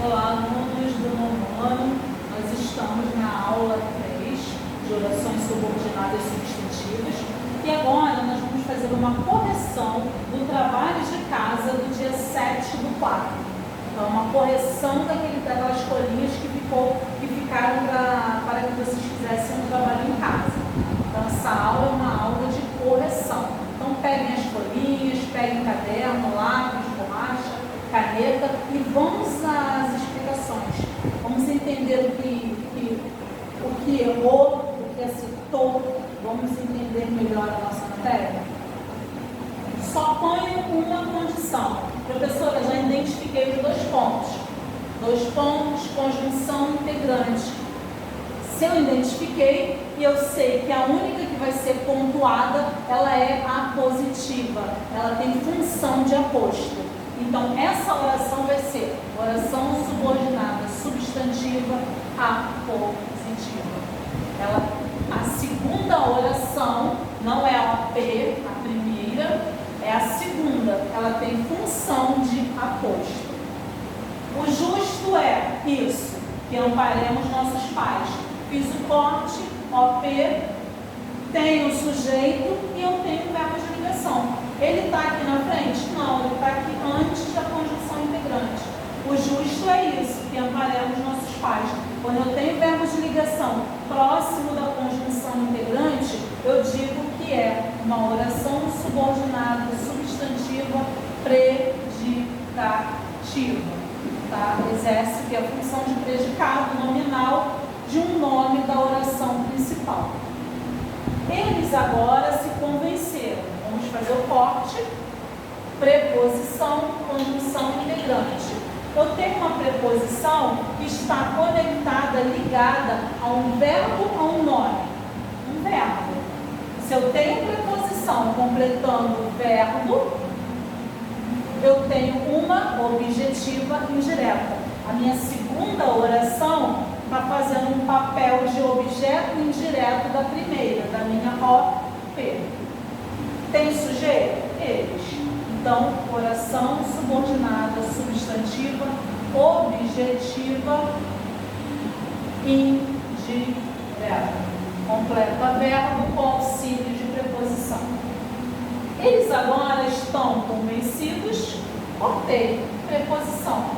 Olá, alunos do nono ano. Nós estamos na aula 3 de orações subordinadas substantivas e agora nós vamos fazer uma correção do trabalho de casa do dia 7/4. Então, uma correção daquelas folhinhas que ficaram para que vocês fizessem o trabalho em casa. Então, essa aula é uma aula de correção. Então, peguem as folhinhas, peguem caderno, lápis, borracha, caneta e vamos às explicações. Vamos entender o que errou, o que acertou, vamos entender melhor a nossa matéria. Só ponho uma condição. Professora, já identifiquei os 2 pontos. 2 pontos, conjunção integrante. Se eu identifiquei e eu sei que a única que vai ser pontuada, ela é a positiva. Ela tem função de aposto. Então, essa oração vai ser oração subordinada substantiva apositiva. A segunda oração não é a OP, a primeira, é a segunda. Ela tem função de aposto. O justo é isso, que amparemos nossos pais. Fiz o corte, OP, tenho o sujeito e eu tenho o verbo de ligação. Ele está aqui na frente? Não, ele está aqui antes da conjunção integrante. O justo é isso, que amparemos nossos pais. Quando eu tenho verbo de ligação próximo da conjunção integrante, eu digo que é uma oração subordinada substantiva predicativa. Tá? Exerce que é a função de predicado nominal de um nome da oração principal. Eles agora se convenceram. Vamos fazer o corte, preposição, conjunção integrante. Eu tenho uma preposição que está conectada, ligada a um verbo ou a um nome. Um verbo. Se eu tenho preposição completando o verbo, eu tenho uma objetiva indireta. A minha segunda oração está fazendo um papel de objeto indireto da primeira, da minha OP. Tem sujeito? Eles. Então, oração subordinada substantiva objetiva indireta. Completa verbo com auxílio de preposição. Eles agora estão convencidos. Cortei. Preposição.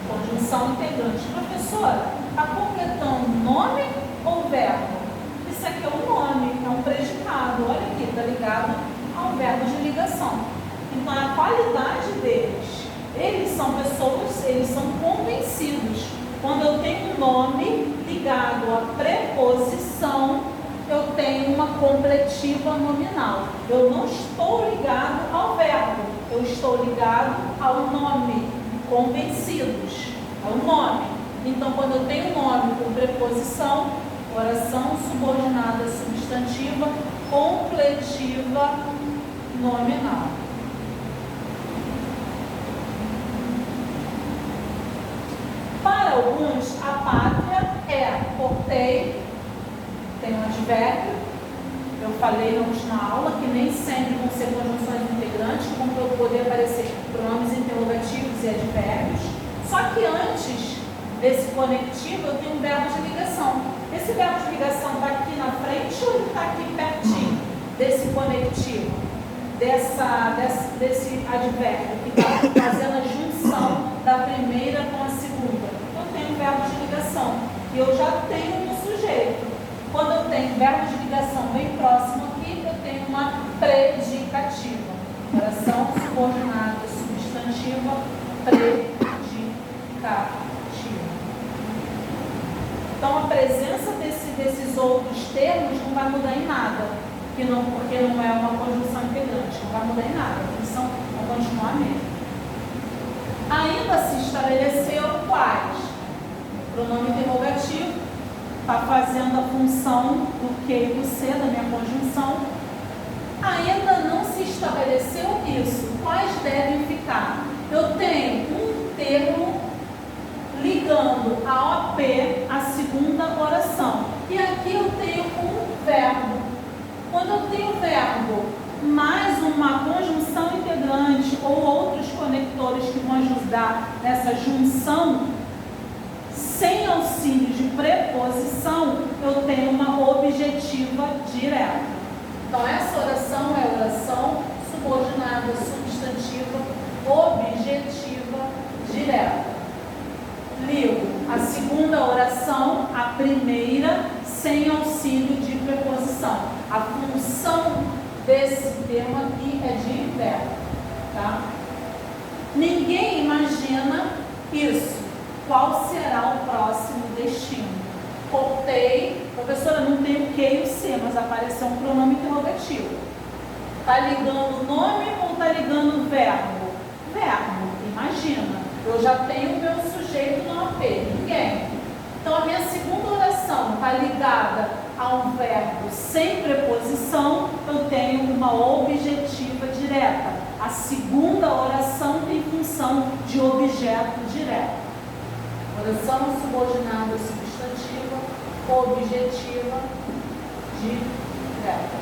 Conjunção integrante. Professora, está completando nome ou verbo? Isso aqui é um nome, é um predicado. Olha aqui, está ligado ao verbo de ligação. Então, a qualidade deles, eles são pessoas, eles são convencidos. Quando eu tenho um nome ligado à preposição, eu tenho uma completiva nominal. Eu não estou ligado ao verbo, eu estou ligado ao nome. Convencidos, é o nome. Então, quando eu tenho nome com preposição, oração subordinada substantiva, completiva nominal. Para alguns, a pátria é, cortei, tem um advérbio, eu falei na última aula que nem sempre vão ser conjunções integrantes, como para poder aparecer pronomes interrogativos e advérbios. Só que antes desse conectivo, eu tenho um verbo de ligação. Esse verbo de ligação está aqui na frente ou ele está aqui pertinho desse conectivo, desse advérbio que está fazendo a junção da primeira com a segunda? Eu tenho um verbo de ligação e eu já tenho um sujeito. Quando eu tenho verbo de ligação bem próximo aqui, eu tenho uma predicativa. Oração subordinada substantiva predicativa. Então, a presença desses outros termos não vai mudar em nada, porque não é uma conjunção integrante, não vai mudar em nada, a função vai continuar a mesma. Ainda se estabeleceu quais? O pronome interrogativo está fazendo a função do que e do C da minha conjunção. Ainda não se estabeleceu isso. Quais devem ficar? Eu tenho um termo ligando a OP à segunda oração. E aqui eu tenho um verbo. Quando eu tenho verbo mais uma conjunção integrante ou outros conectores que vão ajudar nessa junção, sem auxílio de preposição, eu tenho uma objetiva direta. Então, essa oração é oração subordinada, substantiva, objetiva, direta. Ligo a segunda oração, a primeira, sem auxílio de preposição. A função desse termo aqui é de verbo, tá? Ninguém imagina isso. Qual será o próximo destino? Cortei, professora, não tem o que e o C, mas apareceu um pronome interrogativo. Está ligando o nome ou está ligando o verbo? Verbo, imagina. Eu já tenho o meu sujeito no AP, ninguém. Então, a minha segunda oração está ligada a um verbo sem preposição, eu tenho uma objetiva direta. A segunda oração tem função de objeto direto. Oração subordinada substantiva, objetiva, direta.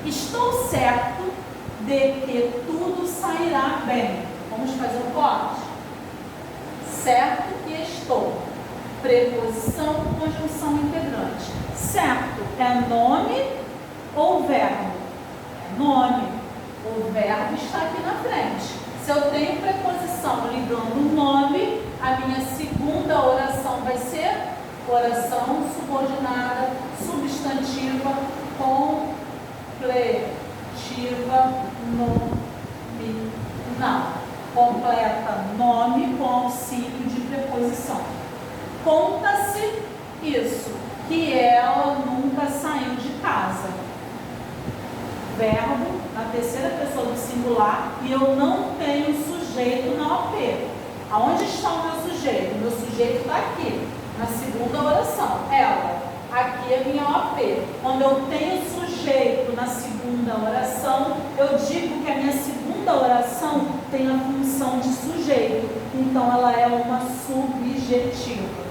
Estou certo de que tudo sairá bem. Vamos fazer um corte? Certo e estou. Preposição, conjunção integrante. Certo é nome ou verbo? É nome. O verbo está aqui na frente. Se eu tenho preposição ligando o nome, a minha segunda oração vai ser oração subordinada, substantiva, completiva, nominal. Completa nome com auxílio de preposição. Conta-se isso, que ela nunca saiu de casa. Verbo na terceira pessoa do singular e eu não tenho sujeito na OP. Aonde está o meu sujeito? O meu sujeito está aqui, na segunda oração. Ela. Aqui é a minha OP. Quando eu tenho sujeito na segunda oração, eu digo que a minha segunda oração tem a função de sujeito. Então, ela é uma subjetiva.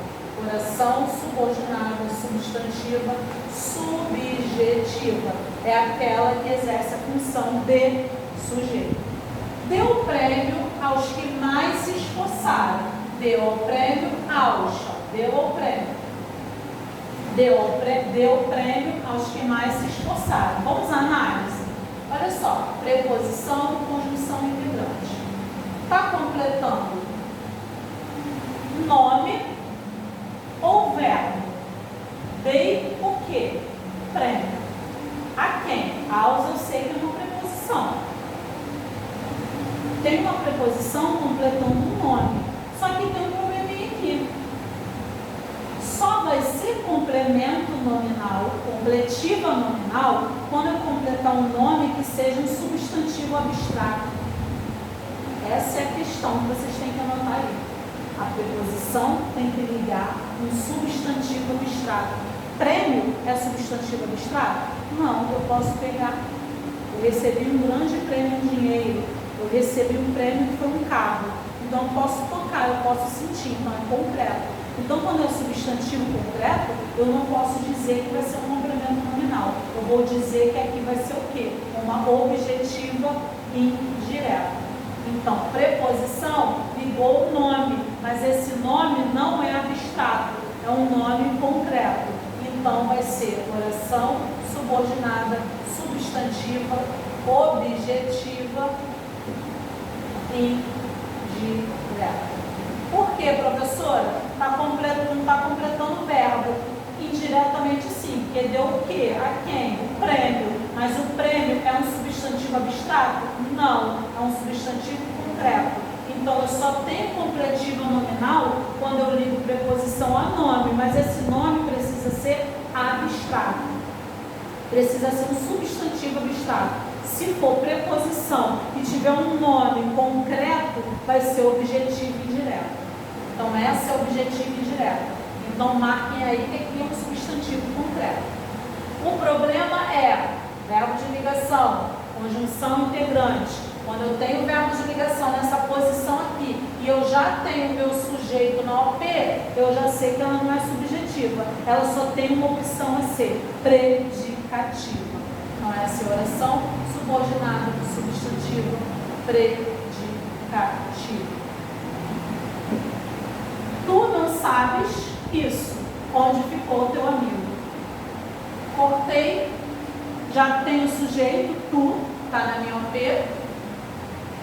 Oração subordinada, substantiva, subjetiva. É aquela que exerce a função de sujeito. Deu o prêmio aos que mais se esforçaram. Deu o prêmio aos. Deu o prêmio. Deu o prêmio aos que mais se esforçaram. Vamos à análise? Olha só. Preposição, conjunção integrante. Está completando nome ou verbo? Dei o quê? Prêmio. A quem? Aos, eu sei que é uma preposição. Tem uma preposição completando um nome. Só que tem um probleminha aqui. Só vai ser complemento nominal, completiva nominal, quando eu completar um nome que seja um substantivo abstrato. Essa é a questão que vocês têm que anotar aí. A preposição tem que ligar um substantivo abstrato. Prêmio é substantivo abstrato? Não, eu posso pegar. Eu recebi um grande prêmio em dinheiro. Eu recebi um prêmio que foi um carro. Então eu posso tocar, eu posso sentir, não é concreto. Então quando é substantivo concreto, eu não posso dizer que vai ser um complemento nominal. Eu vou dizer que aqui vai ser o quê? Uma objetiva indireta. Então, preposição ligou o nome, mas esse nome não é abstrato, é um nome concreto. Então, vai ser oração subordinada, substantiva, objetiva, indireta. Por quê, professora? Não está completando o verbo. Indiretamente sim, porque deu o quê? A quem? O prêmio. Mas o prêmio é um substantivo abstrato? Não, é um substantivo concreto. Então eu só tenho completiva nominal quando eu ligo preposição a nome, mas esse nome precisa ser abstrato. Precisa ser um substantivo abstrato. Se for preposição e tiver um nome concreto, vai ser objetivo indireto. Então essa é objetiva indireta. Então marquem aí que aqui é um substantivo concreto. O problema é verbo de ligação, conjunção integrante. Quando eu tenho verbo de ligação nessa posição aqui e eu já tenho meu sujeito na OP, eu já sei que ela não é subjetiva. Ela só tem uma opção a ser predicativa. Então essa é a oração subordinada do substantivo predicativa. sabes isso. Onde ficou o teu amigo? Cortei, já tem o sujeito, tu, está na minha OP.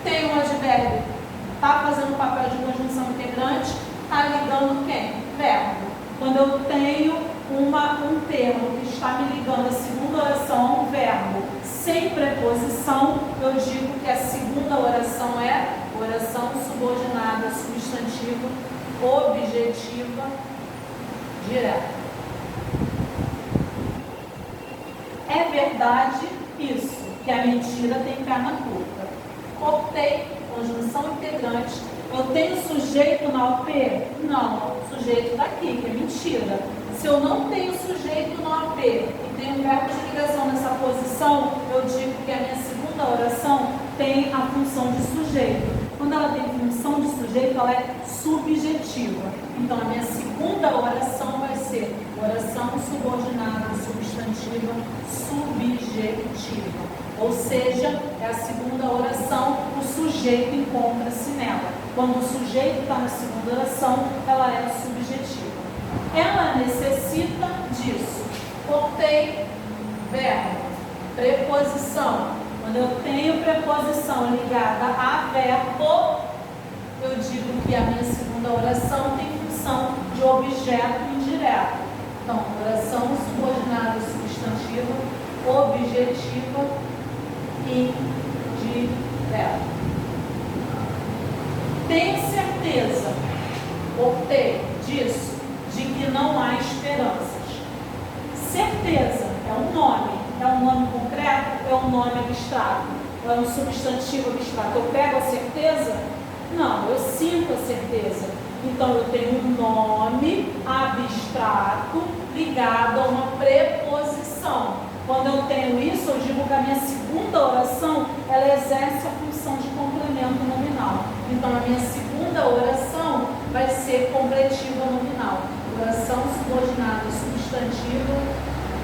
Tem um advérbio, está fazendo o papel de conjunção integrante, está ligando quem? Verbo. Quando eu tenho um termo que está me ligando a segunda oração a um verbo sem preposição, eu digo que a segunda oração é oração subordinada, substantiva, objetiva, direta. É verdade isso, que a mentira tem perna curta. Cortei, conjunção integrante. Eu tenho sujeito na OP? Não, o sujeito está aqui, que é mentira. Se eu não tenho sujeito na OP e tenho um verbo de ligação nessa posição, eu digo que a minha segunda oração tem a função de sujeito. Quando ela tem função de sujeito, ela é subjetiva. Então, a minha segunda oração vai ser oração subordinada, substantiva, subjetiva. Ou seja, é a segunda oração, o sujeito encontra-se nela. Quando o sujeito está na segunda oração, ela é subjetiva. Ela necessita disso. Cortei, verbo, preposição. Quando eu tenho preposição ligada a verbo, eu digo que a minha segunda oração tem função de objeto indireto. Então, oração subordinada substantiva, objetiva e indireta. Tenho certeza, optei disso, de que não há esperanças. Certeza é um nome concreto, é um nome abstrato, é um substantivo abstrato. Eu pego a certeza? Não, eu sinto a certeza. Então eu tenho um nome abstrato ligado a uma preposição. Quando eu tenho isso, eu digo que a minha segunda oração, ela exerce a função de complemento nominal. Então, a minha segunda oração vai ser completiva nominal. Oração subordinada substantiva,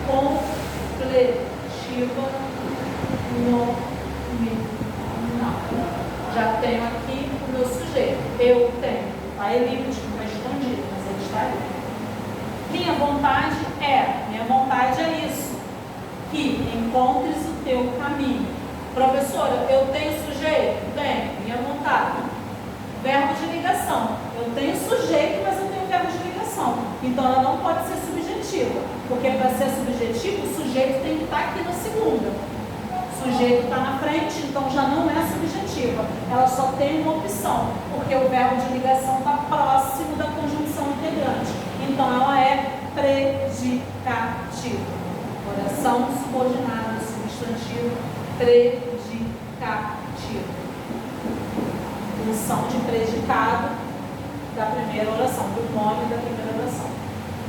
completiva nominal. Já tenho aqui o meu sujeito. Eu tenho. A elíptico está escondido, mas ele está ali. Minha vontade é isso. Que encontres o teu caminho. Professora, eu tenho sujeito? Tenho, minha vontade. Verbo de ligação. Eu tenho sujeito, mas eu tenho verbo de ligação. Então ela não pode ser subjetiva. Porque para ser subjetivo, o sujeito tem que estar aqui na segunda. O sujeito está na frente, então já não é subjetiva. Ela só tem uma opção, porque o verbo de ligação está próximo da conjunção integrante. Então ela é predicativa. Oração subordinada, substantivo, predicativo. Função de predicado da primeira oração, do nome da primeira oração.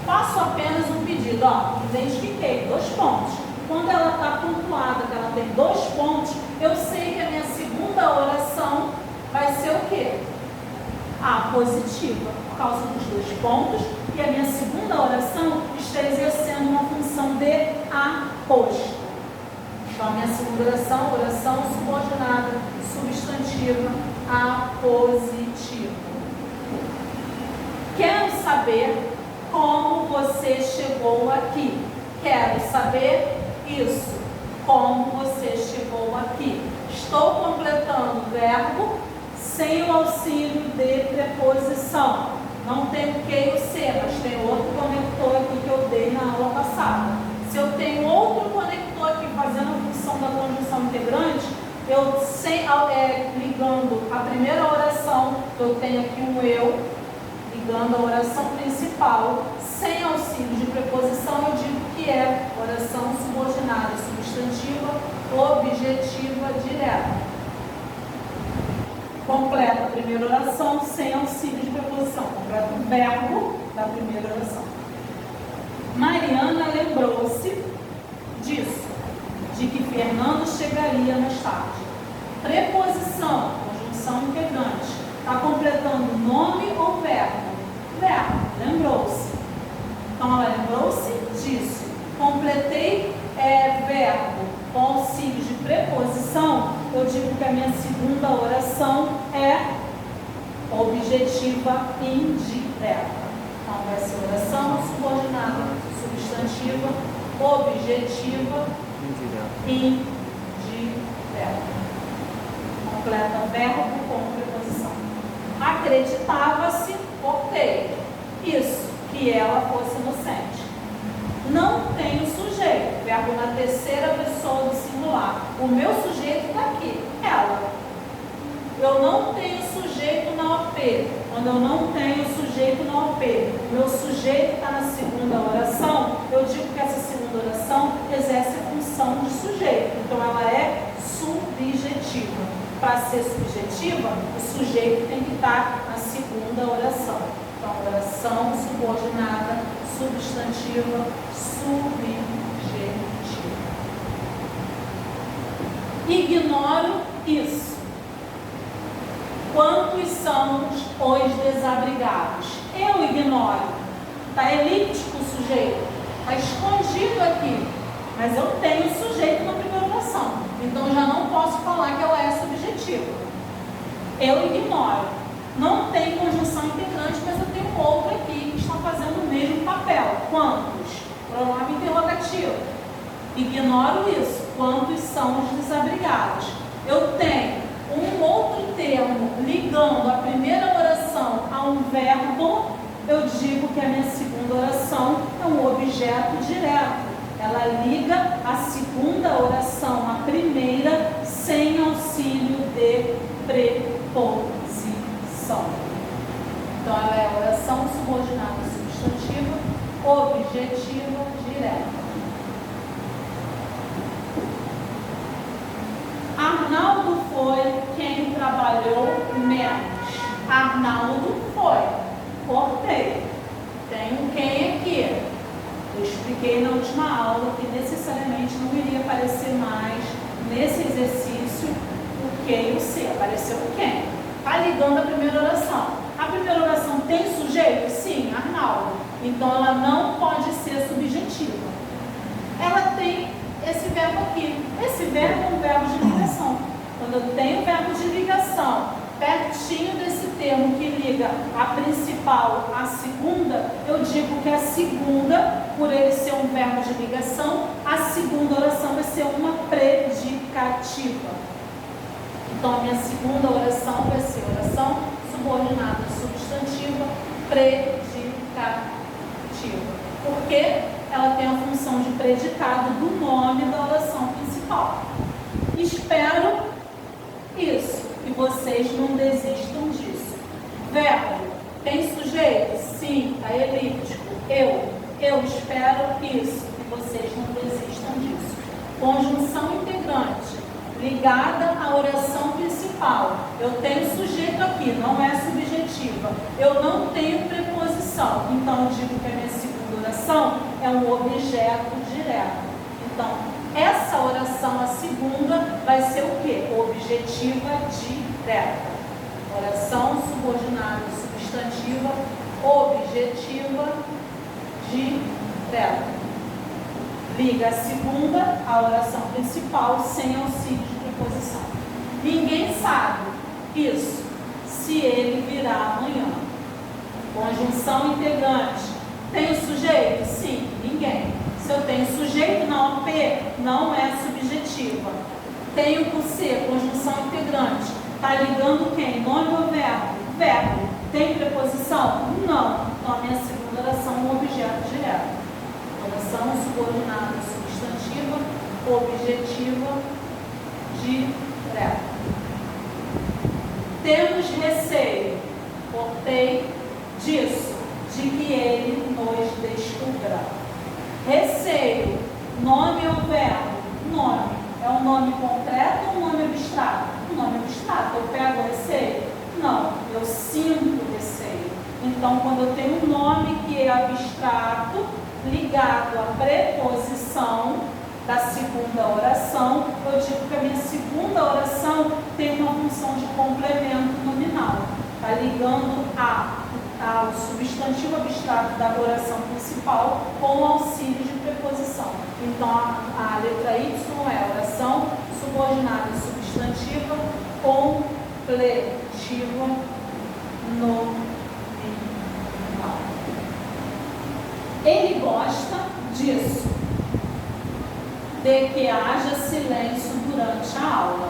Faço apenas um pedido, identifiquei 2 pontos. Quando ela está pontuada, que ela tem 2 pontos, eu sei que a minha segunda oração vai ser o quê? A positiva, por causa dos 2 pontos, e a minha segunda oração está exercendo uma função de aposto. Então, a minha segunda oração subordinada, substantiva, apositiva. Quero saber como você chegou aqui. Quero saber isso. Como você chegou aqui. Estou completando o verbo sem o auxílio de preposição. Não tem o que e o se, mas tem outro conector aqui que eu dei na aula passada. Se eu tenho outro conector aqui fazendo a função da conjunção integrante, eu ligando a primeira oração, eu tenho aqui um eu, ligando a oração principal, sem auxílio de preposição, eu digo que é oração subordinada, substantiva, objetiva, direta. Completa a primeira oração sem auxílio de preposição. Completa o verbo da primeira oração. Mariana lembrou-se disso, de que Fernando chegaria mais tarde. Preposição, conjunção integrante. Está completando nome ou verbo? Verbo, lembrou-se. Então ela lembrou-se disso. Completei verbo com auxílio de preposição, eu digo que a minha segunda oração é objetiva indireta. Então, vai ser oração subordinada substantiva, objetiva, indireta. Completa verbo com preposição. Acreditava-se, porteiro. Isso, que ela fosse inocente. Não tem o sujeito, verbo na terceira pessoa do singular. O meu sujeito está aqui, ela. Eu não tenho sujeito na OP. Quando eu não tenho sujeito na OP, meu sujeito está na segunda oração, eu digo que essa segunda oração exerce a função de sujeito. Então ela é subjetiva. Para ser subjetiva, o sujeito tem que estar na segunda oração. Então, oração subordinada, substantiva, subjetiva. Ignoro isso. Quantos são os desabrigados? Eu ignoro. Está elíptico o sujeito. Está escondido aqui. Mas eu tenho sujeito na primeira oração. Então, já não posso falar que ela é subjetiva. Eu ignoro. Não tem conjunção integrante, mas eu tenho outro aqui que está fazendo o mesmo papel. Quantos? Pronome interrogativo. Ignoro isso. Quantos são os desabrigados? Eu tenho um outro termo ligando a primeira oração a um verbo. Eu digo que a minha segunda oração é um objeto direto. Ela liga a segunda oração à primeira sem auxílio de preposição. Então, ela é oração subordinada substantiva, objetiva, direta. Arnaldo foi quem trabalhou menos. Arnaldo foi. Cortei. Tem um quem aqui. Eu expliquei na última aula que necessariamente não iria aparecer mais nesse exercício o que e o se. Apareceu o quem. Está ligando a primeira oração. A primeira oração tem sujeito? Sim, Arnaldo. Então ela não pode ser subjetiva. Ela tem esse verbo aqui. Esse verbo é um verbo de ligação. Quando eu tenho verbo de ligação pertinho desse termo que liga a principal à segunda, eu digo que a segunda, por ele ser um verbo de ligação, a segunda oração vai ser uma predicativa. Então, a minha segunda oração vai ser oração subordinada substantiva predicativa. Porque ela tem a função de predicado do nome da oração principal. Espero isso. E vocês não desistam disso. Verbo, tem sujeito? Sim, está elíptico. Eu espero isso. E vocês não desistam disso. Conjunção integrante, ligada à oração principal. Eu tenho sujeito aqui, não é subjetiva. Eu não tenho preposição. Então, eu digo que a minha segunda oração é um objeto direto. Então, essa oração, a segunda, vai ser o quê? Objetiva direta. Oração subordinada substantiva, objetiva direta. Liga a segunda à oração principal sem auxílio de preposição. Ninguém sabe isso se ele virá amanhã. Conjunção integrante. Tem o sujeito? Sim, ninguém. Se eu tenho sujeito na OP, não é subjetiva. Tenho por C, conjunção integrante. Está ligando quem? Nome ou verbo? Verbo. Tem preposição? Não. Então, a minha segunda oração é um objeto direto. Oração subordinada substantiva, objetiva, direta. Temos receio, portei, disso, de que ele nos descubra. Receio, nome ou verbo? Nome. É um nome concreto ou um nome abstrato? Um nome abstrato. Eu pego receio? Não, eu sinto receio. Então, quando eu tenho um nome que é abstrato, ligado à preposição da segunda oração, eu digo que a minha segunda oração tem uma função de complemento nominal. Está ligando ao substantivo abstrato da oração principal com auxílio de preposição. Então, a letra Y é oração subordinada substantiva completiva nominal. gosta disso, de que haja silêncio durante a aula.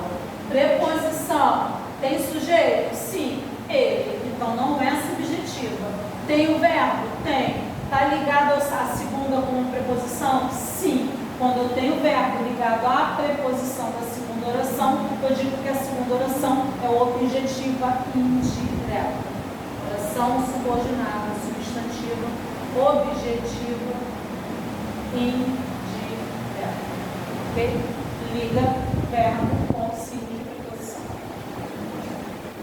Preposição, tem sujeito? Sim, ele, então não é subjetiva. Tem o verbo? Tem. Está ligado à segunda como preposição? Sim. Quando eu tenho o verbo ligado à preposição da segunda oração, eu digo que a segunda oração é objetiva indireta. Oração subordinada, substantiva, objetiva indireta. Ok? Liga verbo com signo de preposição.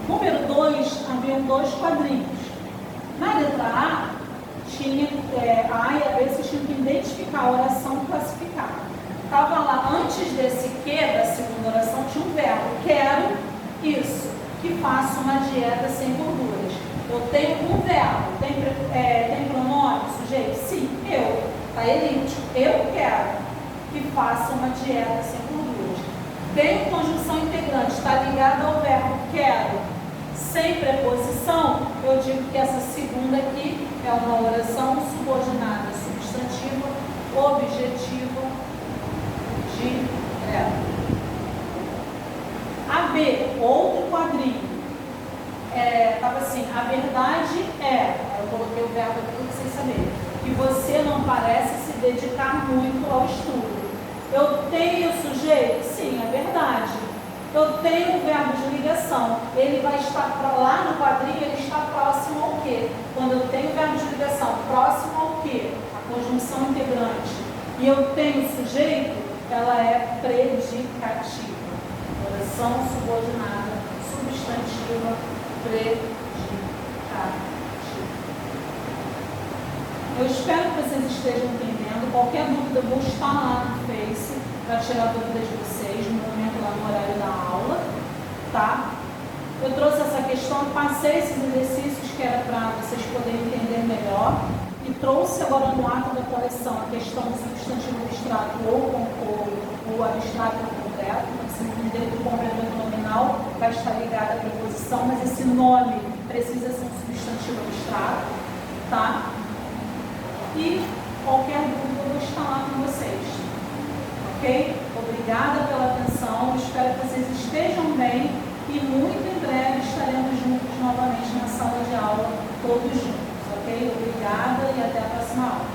Número 2, haviam 2 quadrinhos. Na letra A, tinha A e a B, vocês tinham que identificar a oração e classificar. Estava lá, antes desse que, da segunda oração, tinha um verbo, quero isso, que faça uma dieta sem gorduras. Eu tenho um verbo, tem pronome, sujeito? Sim, eu, tá elíptico, eu quero que faça uma dieta sem gorduras. Tem conjunção integrante, está ligada ao verbo quero, sem preposição, eu digo que essa segunda aqui é uma oração subordinada substantiva, objetiva, direta. A B, outro quadrinho, estava assim, a verdade é, eu coloquei o verbo aqui para vocês saberem, que você não parece se dedicar muito ao estudo. Eu tenho sujeito? Sim, é verdade. Eu tenho o verbo de ligação, ele vai estar lá no quadrinho, ele está próximo ao quê? Quando eu tenho o verbo de ligação, próximo ao quê? A conjunção integrante. E eu tenho o sujeito, ela é predicativa. Oração subordinada, substantiva, predicativa. Eu espero que vocês estejam entendendo. Qualquer dúvida, eu vou estar lá no Face para tirar dúvidas de vocês no momento lá no horário da aula, tá? Eu trouxe essa questão, passei esses exercícios que era para vocês poderem entender melhor e trouxe agora no ato da correção a questão do substantivo abstrato ou abstrato ou concreto. Você entender que o complemento nominal vai estar ligado à preposição, mas esse nome precisa ser um substantivo abstrato, tá? E qualquer dúvida eu vou estar lá com vocês. Ok? Obrigada pela atenção, espero que vocês estejam bem e muito em breve estaremos juntos novamente na sala de aula, todos juntos, ok? Obrigada e até a próxima aula.